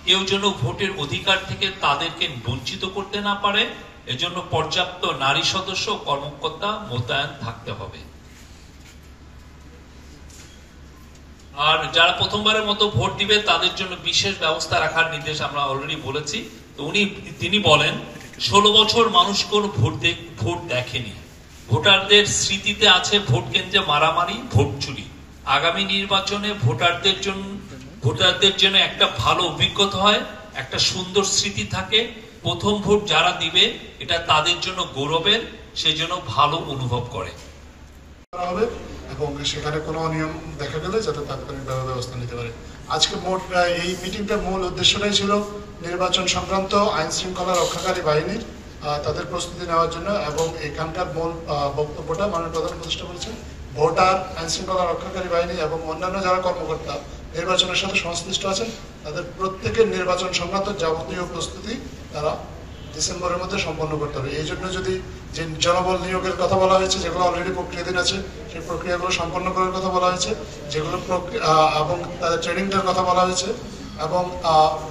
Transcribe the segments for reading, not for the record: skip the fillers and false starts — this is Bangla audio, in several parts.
কেউ যেন ভোটের অধিকার থেকে তাদেরকে বঞ্চিত করতে না পারে, এজন্য পর্যাপ্ত নারী সদস্য কর্মকর্তা মোতায়েন থাকতে হবে। আর যারা প্রথমবারের মতো ভোট দিবে তাদের জন্য বিশেষ ব্যবস্থা রাখার নির্দেশ আমরা অলরেডি বলেছি। তো তিনি বলেন 16 বছর মানুষ কোন ভোট দেখেনি। ভোটারদের স্মৃতিতে আছে ভোট কেন্দ্রে মারামারি, ভোট চুরি। আগামী নির্বাচনে ভোটারদের জন্য একটা ভালো অভিজ্ঞতা হয়, একটা সুন্দর স্মৃতি থাকে। প্রথম ভোট যারা দিবে এটা তাদের জন্য গৌরবের, সেজন্য ভালো অনুভব করে এবং সেখানে কোনো অনিয়ম দেখা গেলে যাতে তাৎক্ষণিকভাবে ব্যবস্থা নিতে পারে। আজকে এই মিটিংটার মূল উদ্দেশ্যটাই ছিল নির্বাচন সংক্রান্ত আইন শৃঙ্খলা রক্ষাকারী বাহিনীর তাদের প্রস্তুতি নেওয়ার জন্য, এবং এখানকার মূল বক্তব্যটা মাননীয় প্রধান উপদেষ্টা বলেছেন ভোটার, আইন শৃঙ্খলা রক্ষাকারী বাহিনী এবং অন্যান্য যারা কর্মকর্তা নির্বাচনের সাথে সংশ্লিষ্ট আছেন তাদের প্রত্যেকের নির্বাচন সংক্রান্ত যাবতীয় প্রস্তুতি তারা ডিসেম্বরের মধ্যে সম্পন্ন করতে হবে। এই জন্য যদি যে জনবল নিয়োগের কথা বলা হয়েছে, যেগুলো অলরেডি প্রক্রিয়াধীন আছে, সেই প্রক্রিয়াগুলো সম্পন্ন করার কথা বলা হয়েছে, যেগুলো এবং তাদের ট্রেনিংটার কথা বলা হয়েছে, এবং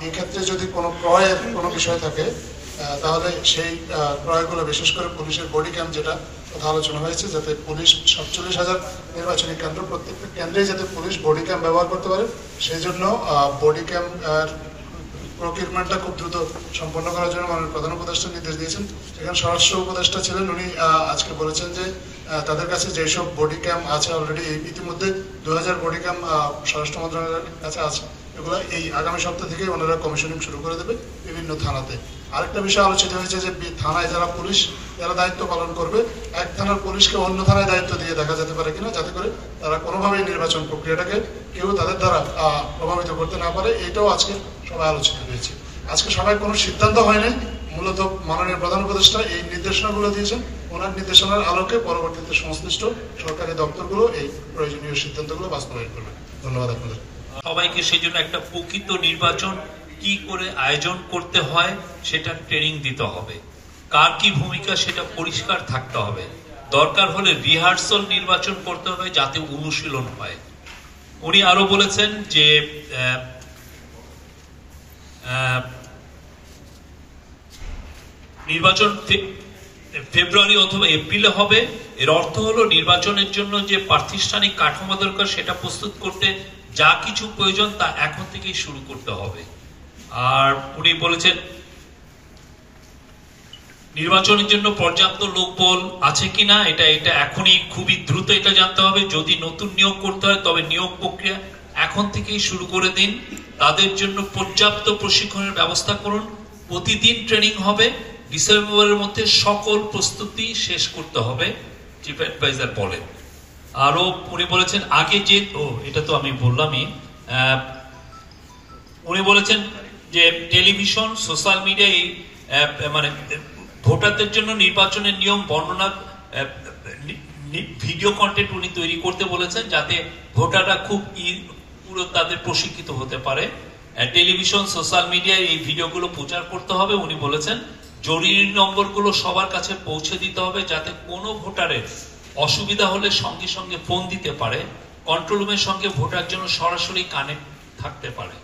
এক্ষেত্রে যদি কোনো ক্রয়ের কোনো বিষয় থাকে তাহলে সেই ক্রয়গুলো, বিশেষ করে পুলিশের বডি ক্যাম্প, যেটা কথা আলোচনা হয়েছে, যাতে পুলিশ 47,000 নির্বাচনী কেন্দ্র, প্রত্যেকটা কেন্দ্রে যাতে পুলিশ বডি ক্যাম্প ব্যবহার করতে পারে, সেই জন্য বডি ক্যাম্প প্রকিউরমেন্টটা খুব দ্রুত সম্পন্ন করার জন্য মাননীয় প্রধান উপদেষ্টা নির্দেশ দিয়েছেন। সেখানে স্বরাষ্ট্র উপদেষ্টা ছিলেন, উনি আজকে বলেছেন যে তাদের কাছে যেসব বডি ক্যাম্প আছে অলরেডি, ইতিমধ্যে 2000 বডি ক্যাম্প স্বরাষ্ট্র মন্ত্রণালয়ের কাছে আছে, এগুলো এই আগামী সপ্তাহ থেকে ওনারা কমিশনিং শুরু করে দেবে বিভিন্ন থানাতে। আরেকটা বিষয় আলোচিত হয়েছে যে থানায় যারা পুলিশ যারা দায়িত্ব পালন করবে, এক থানার পুলিশকে অন্য থানায় দায়িত্ব দিয়ে দেখা যেতে পারে কিনা, যাতে করে তারা কোনোভাবেই নির্বাচন প্রক্রিয়াটাকে কেউ তাদের দ্বারা প্রভাবিত করতে না পারে। এটাও আজকে সবাই আলোচিত হয়েছে। আজকে সবাই কোনো সিদ্ধান্ত হয়নি, মূলত মাননীয় প্রধান উপদেষ্টা এই নির্দেশনাগুলো দিয়েছেন। ওনার নির্দেশনার আলোকে পরবর্তীতে সংশ্লিষ্ট সরকারি দপ্তরগুলো এই প্রয়োজনীয় সিদ্ধান্তগুলো বাস্তবায়ন করবে। ধন্যবাদ আপনাদের সবাইকে। সেই জন্য একটা প্রকৃত নির্বাচন কি করে আয়োজন করতে হয় সেটা ট্রেনিং দিতে হবে, কার কি ভূমিকা সেটা পরিষ্কার থাকতে হবে। দরকার হলে রিহার্সাল নির্বাচন করতে হবে যাতে অনুশীলন হয়। উনি আরো বলেছেন যে নির্বাচন ফেব্রুয়ারি অথবা এপ্রিলে হবে। এর অর্থ হলো নির্বাচনের জন্য যে প্রাতিষ্ঠানিক কাঠামো দরকার সেটা প্রস্তুত করতে যা কিছু প্রয়োজন তা এখন থেকেই শুরু করতে হবে। আর উনি বলেছেন নির্বাচনের জন্য পর্যাপ্ত লোকবল আছে কিনা এটা এখনই খুবই দ্রুত এটা জানতে হবে। যদি নতুন নিয়োগ করতে হয় তবে নিয়োগ প্রক্রিয়া এখন থেকেই শুরু করে দিন। তাদের জন্য পর্যাপ্ত প্রশিক্ষণের ব্যবস্থা করুন। প্রতিদিন ট্রেনিং হবে। ডিসেম্বরের মধ্যে সকল প্রস্তুতি শেষ করতে হবে, চিফ অ্যাডভাইজার বলেন। আরো উনি বলেছেন আগে যে এটা তো আমি বললামই, উনি বলেছেন যে টেলিভিশন, সোশ্যাল মিডিয়া মানে ভোটারদের জন্য নির্বাচনের নিয়ম বর্ণনা ভিডিও কন্টেন্ট উনি তৈরি করতে বলেছেন, যাতে ভোটাররা খুব পুরো তাদের প্রশিক্ষিত হতে পারে। টেলিভিশন, সোশ্যাল মিডিয়ায় এই ভিডিওগুলো প্রচার করতে হবে। উনি বলেছেন জরুরি নম্বরগুলো সবার কাছে পৌঁছে দিতে হবে, যাতে কোনো ভোটারের অসুবিধা হলে সঙ্গে সঙ্গে ফোন দিতে পারে। কন্ট্রোল রুমের সঙ্গে ভোটার জন্য সরাসরি কানেক্ট থাকতে পারে।